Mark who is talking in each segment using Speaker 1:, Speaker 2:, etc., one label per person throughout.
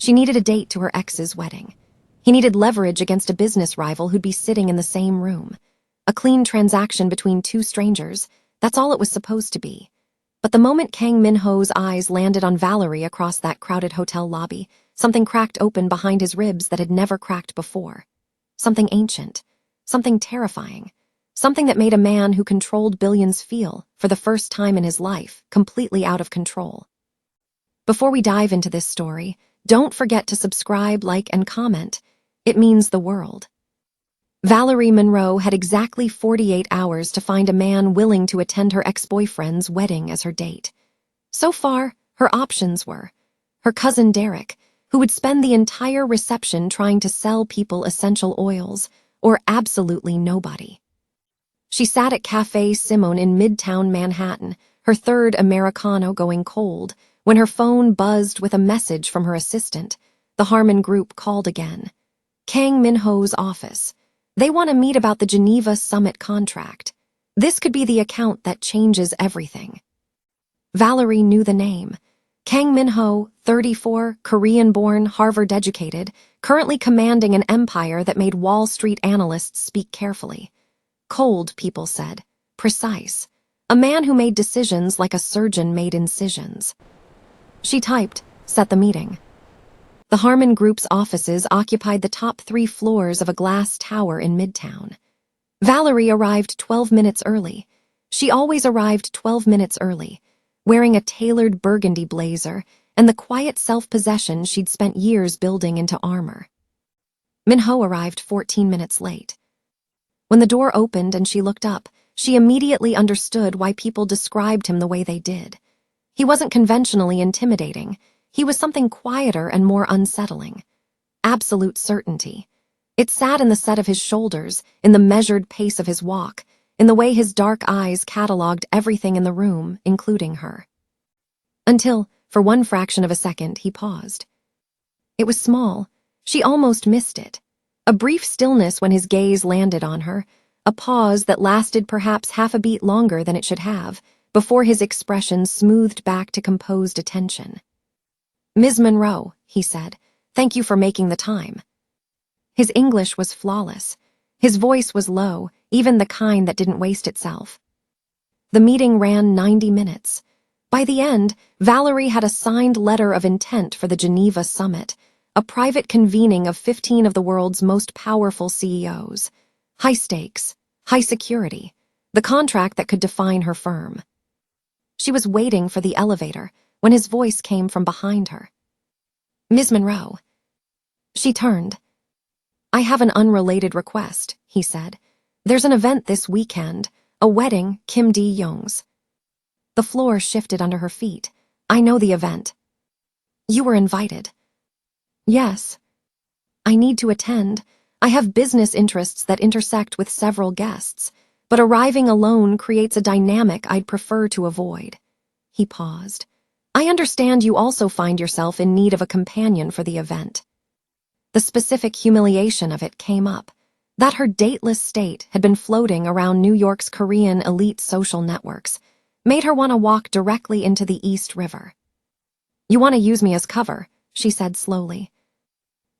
Speaker 1: She needed a date to her ex's wedding. He needed leverage against a business rival who'd be sitting in the same room. A clean transaction between two strangers, that's all it was supposed to be. But the moment Kang Min-ho's eyes landed on Valerie across that crowded hotel lobby, something cracked open behind his ribs that had never cracked before. Something ancient, something terrifying, something that made a man who controlled billions feel, for the first time in his life, completely out of control. Before we dive into this story, don't forget to subscribe, like, and comment. It means the world. Valerie Min-ho had exactly 48 hours to find a man willing to attend her ex-boyfriend's wedding as her date. So far, her options were her cousin Derek, who would spend the entire reception trying to sell people essential oils, or absolutely nobody. She sat at Café Simone in Midtown Manhattan, her third Americano going cold, when her phone buzzed with a message from her assistant. The Harmon Group called again. Kang Min-ho's office. They want to meet about the Geneva summit contract. This could be the account that changes everything. Valerie knew the name. Kang Min-ho, 34, Korean-born, Harvard-educated, currently commanding an empire that made Wall Street analysts speak carefully. Cold, people said. Precise. A man who made decisions like a surgeon made incisions. She typed, set the meeting. The Harmon Group's offices occupied the top 3 floors of a glass tower in Midtown. Valerie arrived 12 minutes early. She always arrived 12 minutes early, wearing a tailored burgundy blazer and the quiet self-possession she'd spent years building into armor. Min-ho arrived 14 minutes late. When the door opened and she looked up, she immediately understood why people described him the way they did. He wasn't conventionally intimidating. He was something quieter and more unsettling. Absolute certainty. It sat in the set of his shoulders, in the measured pace of his walk, in the way his dark eyes cataloged everything in the room, including her. Until, for one fraction of a second, he paused. It was small. She almost missed it. A brief stillness when his gaze landed on her, a pause that lasted perhaps half a beat longer than it should have, before his expression smoothed back to composed attention. "Ms. Min-ho," he said, "thank you for making the time." His English was flawless. His voice was low, even the kind that didn't waste itself. The meeting ran 90 minutes. By the end, Valerie had a signed letter of intent for the Geneva summit, a private convening of 15 of the world's most powerful CEOs. High stakes, high security, the contract that could define her firm. She was waiting for the elevator when his voice came from behind her. "Ms. Min-ho." She turned. "I have an unrelated request," he said. "There's an event this weekend, a wedding, Kim D-young's." The floor shifted under her feet. "I know the event." "You were invited." "Yes. I need to attend. I have business interests that intersect with several guests, but arriving alone creates a dynamic I'd prefer to avoid." He paused. "I understand you also find yourself in need of a companion for the event." The specific humiliation of it came up, that her dateless state had been floating around New York's Korean elite social networks, made her want to walk directly into the East River. "You want to use me as cover," she said slowly.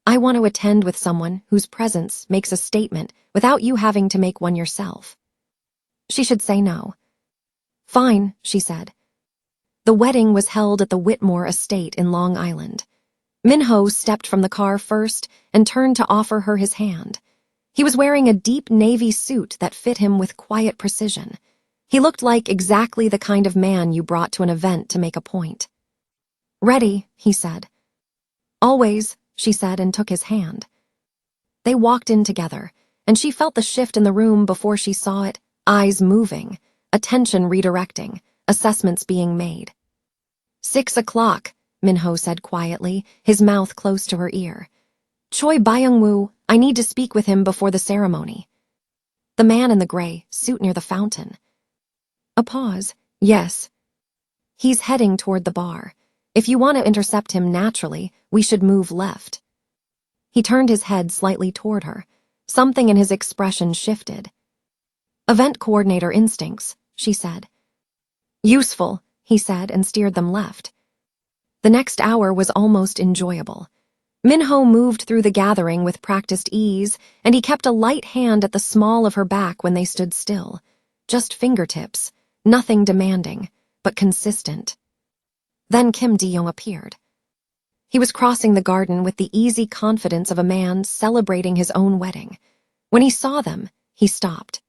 Speaker 1: "I want to attend with someone whose presence makes a statement without you having to make one yourself." She should say no. "Fine," she said. The wedding was held at the Whitmore estate in Long Island. Min-ho stepped from the car first and turned to offer her his hand. He was wearing a deep navy suit that fit him with quiet precision. He looked like exactly the kind of man you brought to an event to make a point. "Ready," he said. "Always," she said and took his hand. They walked in together, and she felt the shift in the room before she saw it, eyes moving, attention redirecting, assessments being made. 6 o'clock, Min-ho said quietly, his mouth close to her ear. "Choi Byung-woo, I need to speak with him before the ceremony." The man in the gray, suit near the fountain. A pause. "Yes." "He's heading toward the bar. If you want to intercept him naturally, we should move left." He turned his head slightly toward her. Something in his expression shifted. "Event coordinator instincts," she said. "Useful," he said and steered them left. The next hour was almost enjoyable. Min-ho moved through the gathering with practiced ease, and he kept a light hand at the small of her back when they stood still. Just fingertips, nothing demanding, but consistent. Then Kim De-young appeared. He was crossing the garden with the easy confidence of a man celebrating his own wedding. When he saw them, he stopped.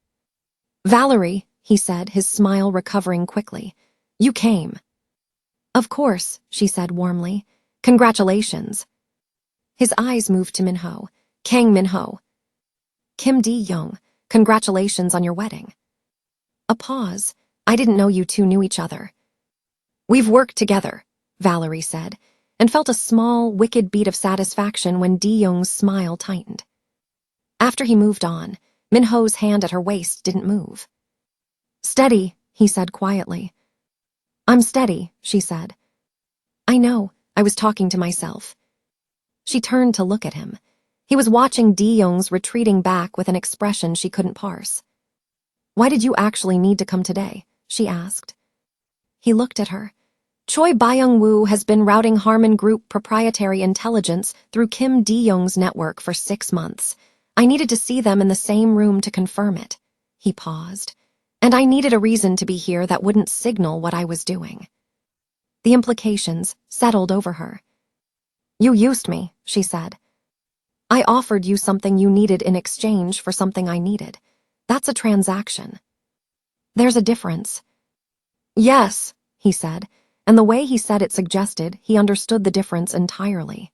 Speaker 1: "Valerie," he said, his smile recovering quickly. "You came." "Of course," she said warmly. "Congratulations." His eyes moved to Min-ho. "Kang Min-ho." "Kim De-young, congratulations on your wedding." A pause. "I didn't know you two knew each other." "We've worked together," Valerie said, and felt a small, wicked beat of satisfaction when De-young's smile tightened. After he moved on, Min-ho's hand at her waist didn't move. "Steady," he said quietly. "I'm steady," she said. "I know, I was talking to myself." She turned to look at him. He was watching De-young's retreating back with an expression she couldn't parse. "Why did you actually need to come today?" she asked. He looked at her. "Choi Byung-woo has been routing Harmon Group proprietary intelligence through Kim De-young's network for 6 months. I needed to see them in the same room to confirm it." He paused. "And I needed a reason to be here that wouldn't signal what I was doing." The implications settled over her. "You used me," she said. "I offered you something you needed in exchange for something I needed. That's a transaction." "There's a difference." "Yes," he said, and the way he said it suggested he understood the difference entirely.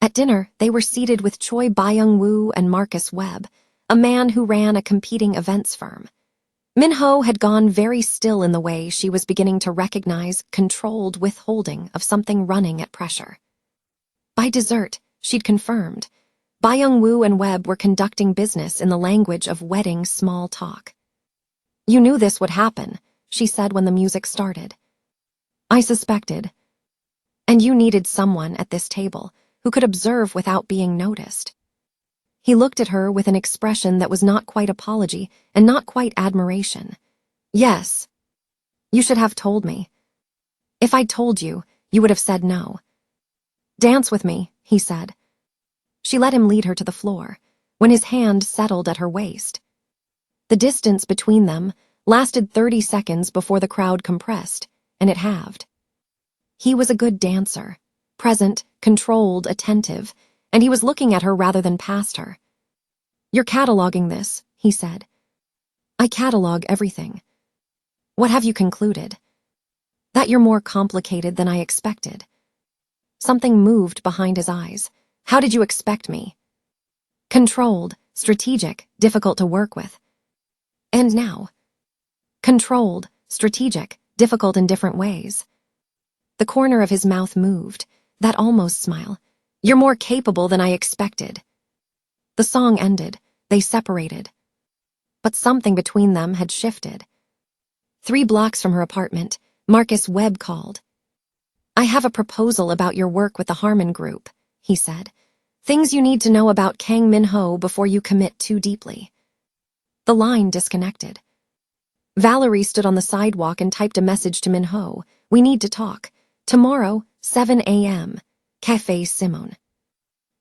Speaker 1: At dinner, they were seated with Choi Byung-woo and Marcus Webb, a man who ran a competing events firm. Min-ho had gone very still in the way she was beginning to recognize controlled withholding of something running at pressure. By dessert, she'd confirmed. Byung-woo and Webb were conducting business in the language of wedding small talk. "You knew this would happen," she said when the music started. "I suspected. And you needed someone at this table who could observe without being noticed." He looked at her with an expression that was not quite apology and not quite admiration. "Yes. You should have told me. If I'd told you, you would have said no." "Dance with me," he said. She let him lead her to the floor, when his hand settled at her waist. The distance between them lasted 30 seconds before the crowd compressed, and it halved. He was a good dancer, present, controlled, attentive, and he was looking at her rather than past her. "You're cataloging this," he said. "I catalog everything." "What have you concluded?" "That you're more complicated than I expected." Something moved behind his eyes. "How did you expect me?" "Controlled, strategic, difficult to work with." "And now?" "Controlled, strategic, difficult in different ways." The corner of his mouth moved, that almost smile. "You're more capable than I expected." The song ended. They separated. But something between them had shifted. 3 blocks from her apartment, Marcus Webb called. "I have a proposal about your work with the Harmon Group," he said. "Things you need to know about Kang Min-ho before you commit too deeply." The line disconnected. Valerie stood on the sidewalk and typed a message to Min-ho. "We need to talk. Tomorrow, 7 a.m. Café Simone."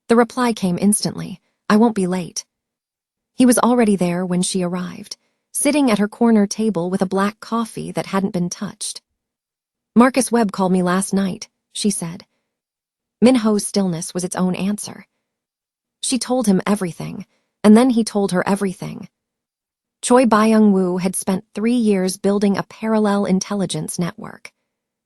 Speaker 1: The reply came instantly. "I won't be late." He was already there when she arrived, sitting at her corner table with a black coffee that hadn't been touched. "Marcus Webb called me last night," she said. Min-ho's stillness was its own answer. She told him everything, and then he told her everything. Choi Byung-woo had spent 3 years building a parallel intelligence network.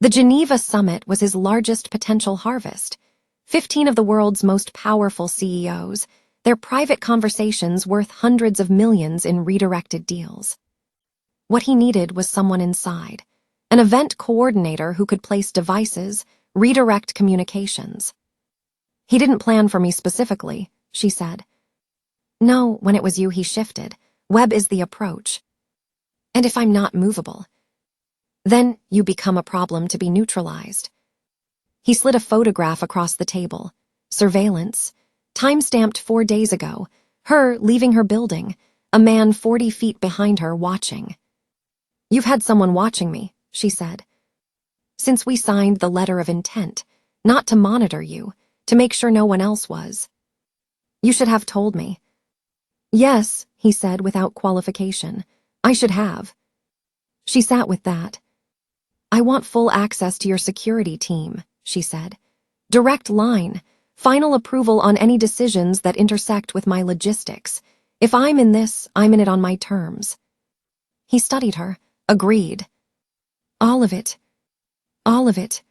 Speaker 1: The Geneva summit was his largest potential harvest. 15 of the world's most powerful CEOs, their private conversations worth hundreds of millions in redirected deals. What he needed was someone inside, an event coordinator who could place devices, redirect communications. "He didn't plan for me specifically," she said. "No, when it was you he shifted. Webb is the approach. And if I'm not movable, then you become a problem to be neutralized." He slid a photograph across the table. Surveillance. Time-stamped 4 days ago. Her leaving her building. A man 40 feet behind her watching. "You've had someone watching me," she said. "Since we signed the letter of intent. Not to monitor you, to make sure no one else was. You should have told me. Yes, he said without qualification. I should have. She sat with that. I want full access to your security team, she said. Direct line, final approval on any decisions that intersect with my logistics. If I'm in this, I'm in it on my terms. He studied her, agreed. All of it. All of it.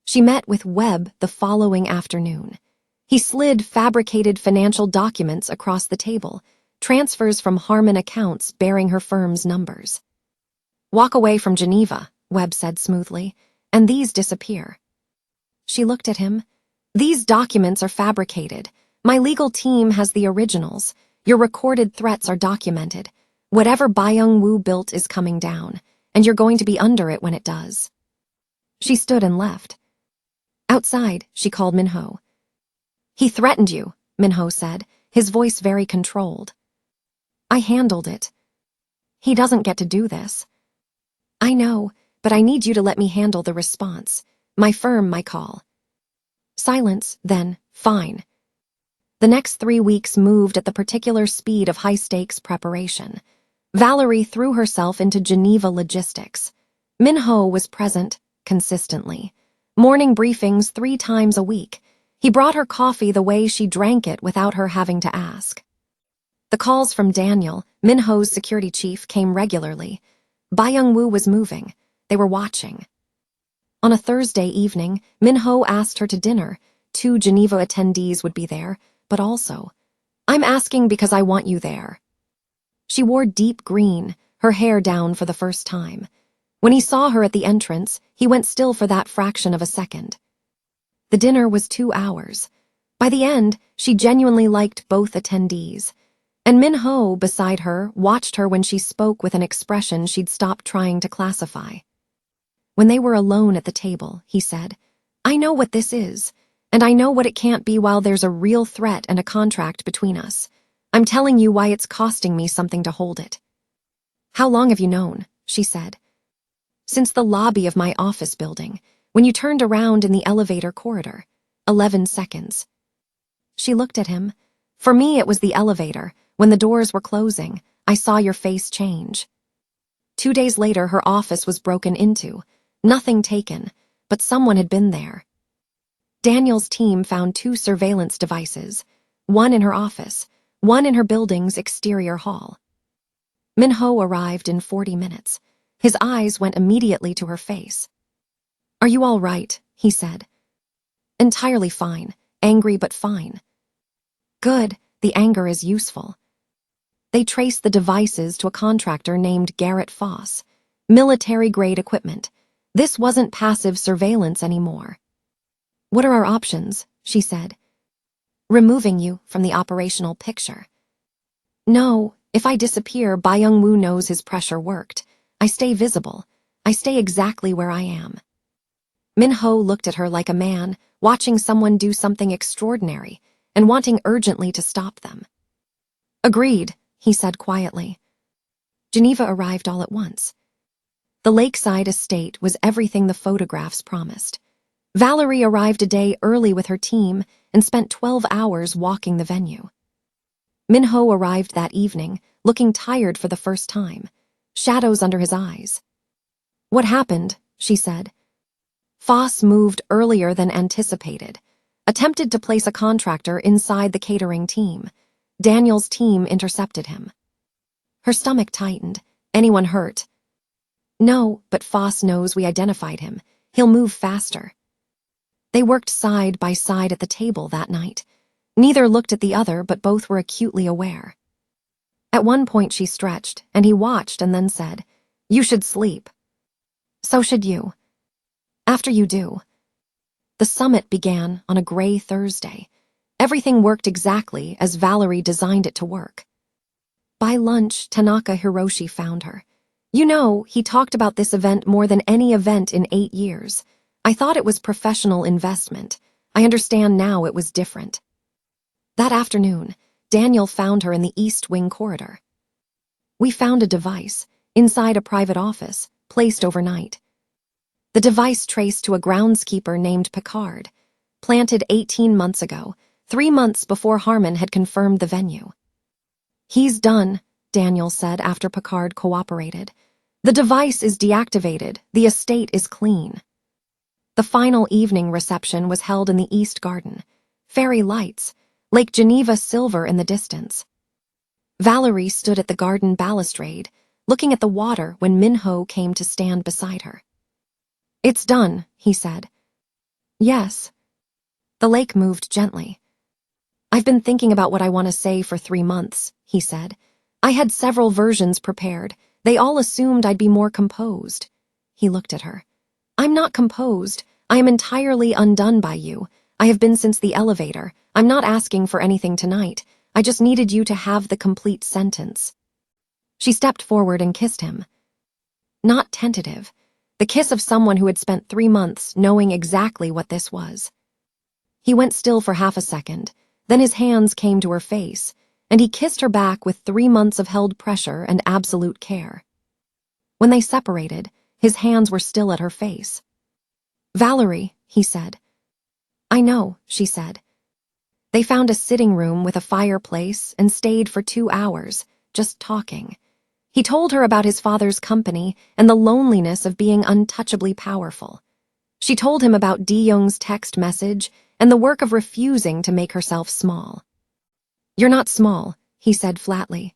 Speaker 1: She met with Webb the following afternoon. He slid fabricated financial documents across the table, transfers from Harmon accounts bearing her firm's numbers. Walk away from Geneva, Webb said smoothly, and these disappear. She looked at him. These documents are fabricated. My legal team has the originals. Your recorded threats are documented. Whatever Byung-woo built is coming down, and you're going to be under it when it does. She stood and left. Outside, she called Min-ho. He threatened you, Min-ho said, his voice very controlled. I handled it. He doesn't get to do this. I know, but I need you to let me handle the response. My firm, my call. Silence, then, fine. The next 3 weeks moved at the particular speed of high-stakes preparation. Valerie threw herself into Geneva logistics. Min-ho was present, consistently. Morning briefings 3 times a week. He brought her coffee the way she drank it without her having to ask. The calls from Daniel, Min-ho's security chief, came regularly. Byung-woo was moving. They were watching. On a Thursday evening, Min-ho asked her to dinner. 2 Geneva attendees would be there, but also, I'm asking because I want you there. She wore deep green, her hair down for the first time. When he saw her at the entrance, he went still for that fraction of a second. The dinner was 2 hours. By the end, she genuinely liked both attendees. And Min-ho, beside her, watched her when she spoke with an expression she'd stopped trying to classify. When they were alone at the table, he said, I know what this is, and I know what it can't be while there's a real threat and a contract between us. I'm telling you why it's costing me something to hold it. How long have you known? She said. Since the lobby of my office building, when you turned around in the elevator corridor. 11 seconds. She looked at him. For me, it was the elevator. When the doors were closing, I saw your face change. 2 days later, her office was broken into. Nothing taken, but someone had been there. Daniel's team found 2 surveillance devices, one in her office, one in her building's exterior hall. Min-ho arrived in 40 minutes. His eyes went immediately to her face. Are you all right? He said. Entirely fine, angry but fine. Good, the anger is useful. They traced the devices to a contractor named Garrett Foss. Military-grade equipment. This wasn't passive surveillance anymore. What are our options? She said. Removing you from the operational picture. No, if I disappear, Byung-woo knows his pressure worked. I stay visible. I stay exactly where I am. Min-ho looked at her like a man, watching someone do something extraordinary and wanting urgently to stop them. Agreed, he said quietly. Geneva arrived all at once. The lakeside estate was everything the photographs promised. Valerie arrived a day early with her team and spent 12 hours walking the venue. Min-ho arrived that evening, looking tired for the first time, shadows under his eyes. What happened? She said. Foss moved earlier than anticipated, attempted to place a contractor inside the catering team. Daniel's team intercepted him. Her stomach tightened. Anyone hurt? No, but Foss knows we identified him. He'll move faster. They worked side by side at the table that night. Neither looked at the other, but both were acutely aware. At one point she stretched, and he watched and then said, You should sleep. So should you. After you do. The summit began on a gray Thursday. Everything worked exactly as Valerie designed it to work. By lunch, Tanaka Hiroshi found her. You know, he talked about this event more than any event in 8 years. I thought it was professional investment. I understand now it was different. That afternoon, Daniel found her in the East Wing corridor. We found a device, inside a private office, placed overnight. The device traced to a groundskeeper named Picard, planted 18 months ago, 3 months before Harmon had confirmed the venue. "He's done," Daniel said after Picard cooperated. "The device is deactivated. The estate is clean." The final evening reception was held in the East Garden. Fairy lights, Lake Geneva silver in the distance. Valerie stood at the garden balustrade, looking at the water when Min-ho came to stand beside her. "It's done," he said. "Yes." The lake moved gently. "I've been thinking about what I want to say for 3 months," he said. "I had several versions prepared. They all assumed I'd be more composed." He looked at her. "I'm not composed. I am entirely undone by you. I have been since the elevator. I'm not asking for anything tonight. I just needed you to have the complete sentence." She stepped forward and kissed him. Not tentative. The kiss of someone who had spent 3 months knowing exactly what this was. He went still for half a second, then his hands came to her face, and he kissed her back with 3 months of held pressure and absolute care. When they separated, his hands were still at her face. "Valerie," he said. "I know," she said. They found a sitting room with a fireplace and stayed for 2 hours, just talking. He told her about his father's company and the loneliness of being untouchably powerful. She told him about De-young's text message and the work of refusing to make herself small. "You're not small," he said flatly.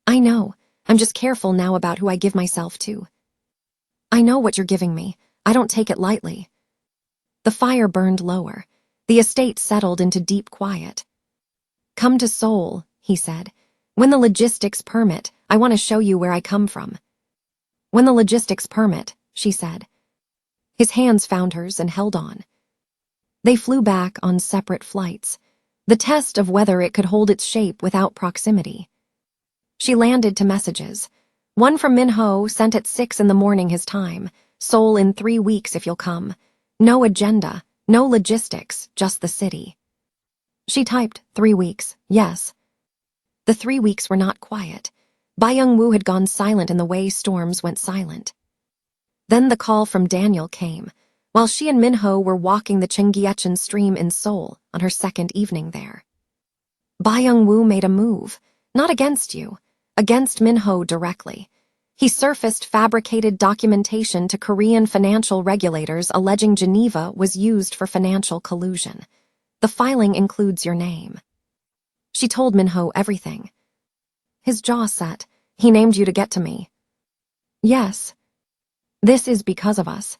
Speaker 1: "I know. I'm just careful now about who I give myself to." "I know what you're giving me. I don't take it lightly." The fire burned lower. The estate settled into deep quiet. "Come to Seoul," he said. "When the logistics permit, I want to show you where I come from." "When the logistics permit," she said. His hands found hers and held on. They flew back on separate flights, the test of whether it could hold its shape without proximity. She landed to messages. One from Min-ho, sent at 6 in the morning his time. "Seoul in 3 weeks if you'll come. No agenda, no logistics, just the city." She typed, 3 weeks, yes. The 3 weeks were not quiet. Byung-woo had gone silent in the way storms went silent. Then the call from Daniel came, while she and Min-ho were walking the Cheonggyecheon stream in Seoul on her 2nd evening there. "Byung-woo made a move, not against you, against Min-ho directly. He surfaced fabricated documentation to Korean financial regulators alleging Geneva was used for financial collusion. The filing includes your name." She told Min-ho everything. His jaw set. "He named you to get to me." "Yes." "This is because of us."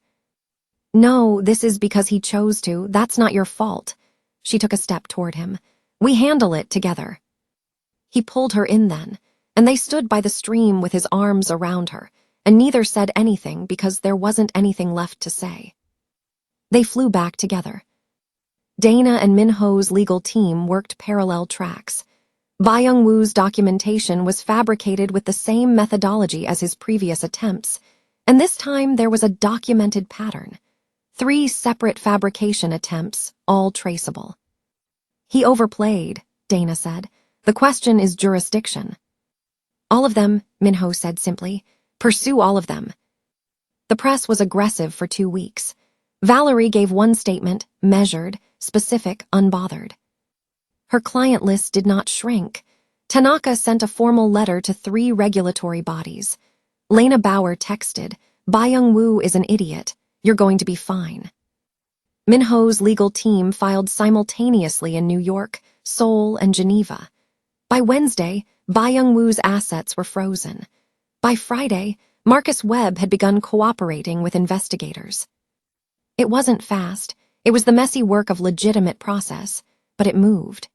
Speaker 1: "No, this is because he chose to. That's not your fault." She took a step toward him. "We handle it together." He pulled her in then, and they stood by the stream with his arms around her, and neither said anything because there wasn't anything left to say. They flew back together. Dana and Min-ho's legal team worked parallel tracks. Byung-woo's documentation was fabricated with the same methodology as his previous attempts, and this time there was a documented pattern. 3 separate fabrication attempts, all traceable. "He overplayed," Dana said. "The question is jurisdiction." "All of them," Min-ho said simply. "Pursue all of them." The press was aggressive for 2 weeks. Valerie gave one statement, measured, specific, unbothered. Her client list did not shrink. Tanaka sent a formal letter to 3 regulatory bodies. Lena Bauer texted, "Byung-woo is an idiot. You're going to be fine." Min-ho's legal team filed simultaneously in New York, Seoul, and Geneva. By Wednesday, Byung-woo's assets were frozen. By Friday, Marcus Webb had begun cooperating with investigators. It wasn't fast. It was the messy work of legitimate process, but it moved.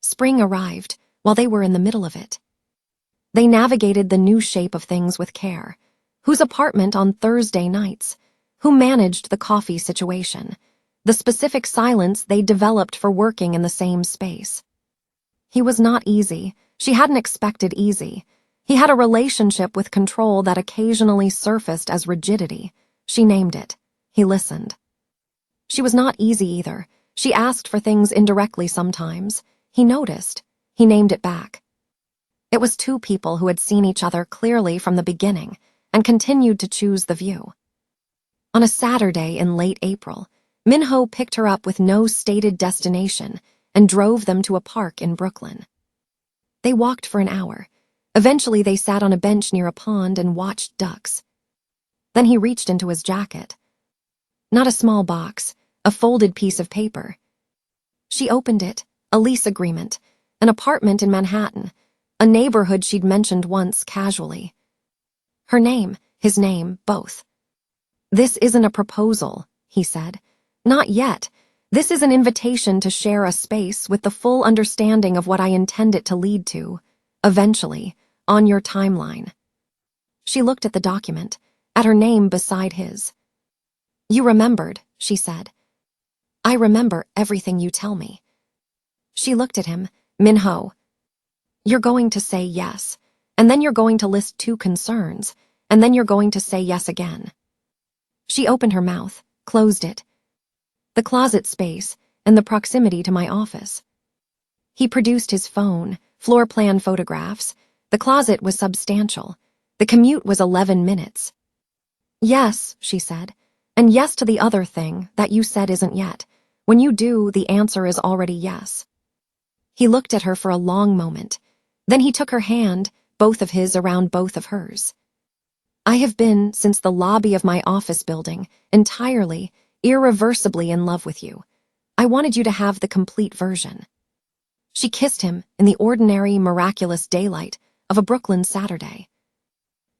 Speaker 1: Spring arrived, while they were in the middle of it. They navigated the new shape of things with care. Whose apartment on Thursday nights? Who managed the coffee situation? The specific silence they developed for working in the same space. He was not easy. She hadn't expected easy. He had a relationship with control that occasionally surfaced as rigidity. She named it. He listened. She was not easy either. She asked for things indirectly sometimes. He noticed. He named it back. It was 2 people who had seen each other clearly from the beginning and continued to choose the view. On a Saturday in late April, Min-ho picked her up with no stated destination and drove them to a park in Brooklyn. They walked for an hour. Eventually, they sat on a bench near a pond and watched ducks. Then he reached into his jacket. Not a small box, a folded piece of paper. She opened it, a lease agreement, an apartment in Manhattan, a neighborhood she'd mentioned once casually. Her name, his name, both. "This isn't a proposal," he said. "Not yet. This is an invitation to share a space with the full understanding of what I intend it to lead to, eventually, on your timeline." She looked at the document, at her name beside his. "You remembered," she said. "I remember everything you tell me." She looked at him. "Min-ho, you're going to say yes, and then you're going to list 2 concerns, and then you're going to say yes again." She opened her mouth, closed it. "The closet space, and the proximity to my office." He produced his phone, floor plan photographs. The closet was substantial. The commute was 11 minutes. "Yes," she said, "and yes to the other thing that you said isn't yet. When you do, the answer is already yes." He looked at her for a long moment. Then he took her hand, both of his around both of hers. "I have been, since the lobby of my office building, entirely, irreversibly in love with you. I wanted you to have the complete version." She kissed him in the ordinary, miraculous daylight of a Brooklyn Saturday.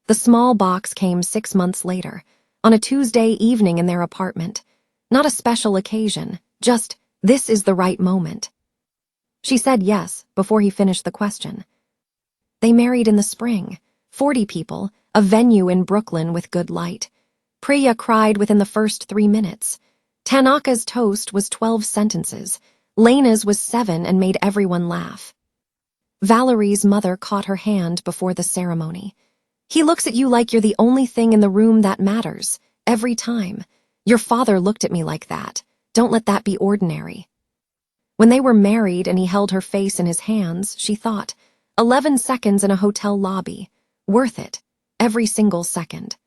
Speaker 1: The small box came 6 months later, on a Tuesday evening in their apartment. Not a special occasion, just, this is the right moment. She said yes before he finished the question. They married in the spring. 40 people, a venue in Brooklyn with good light. Priya cried within the first 3 minutes. Tanaka's toast was 12 sentences. Lena's was 7 and made everyone laugh. Valerie's mother caught her hand before the ceremony. "He looks at you like you're the only thing in the room that matters, every time. Your father looked at me like that. Don't let that be ordinary." When they were married and he held her face in his hands, she thought, 11 seconds in a hotel lobby. Worth it. Every single second.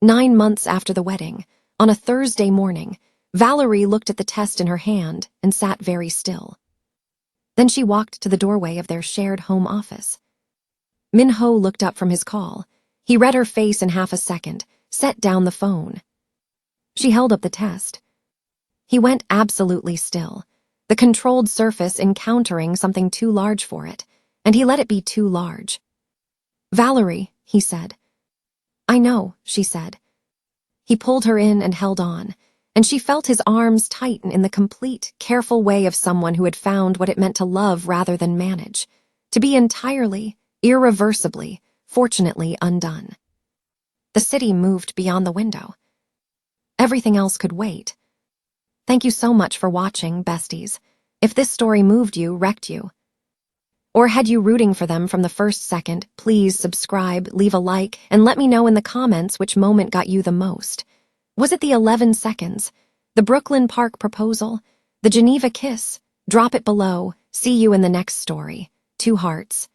Speaker 1: 9 months after the wedding, on a Thursday morning, Valerie looked at the test in her hand and sat very still. Then she walked to the doorway of their shared home office. Min-ho looked up from his call. He read her face in half a second, set down the phone. She held up the test. He went absolutely still, the controlled surface encountering something too large for it, and he let it be too large. "Valerie," he said. "I know," she said. He pulled her in and held on, and she felt his arms tighten in the complete, careful way of someone who had found what it meant to love rather than manage, to be entirely, irreversibly, fortunately undone. The city moved beyond the window. Everything else could wait. Thank you so much for watching, besties. If this story moved you, wrecked you, or had you rooting for them from the first second, please subscribe, leave a like, and let me know in the comments which moment got you the most. Was it the 11 seconds? The Brooklyn Park proposal? The Geneva kiss? Drop it below. See you in the next story. 2 hearts.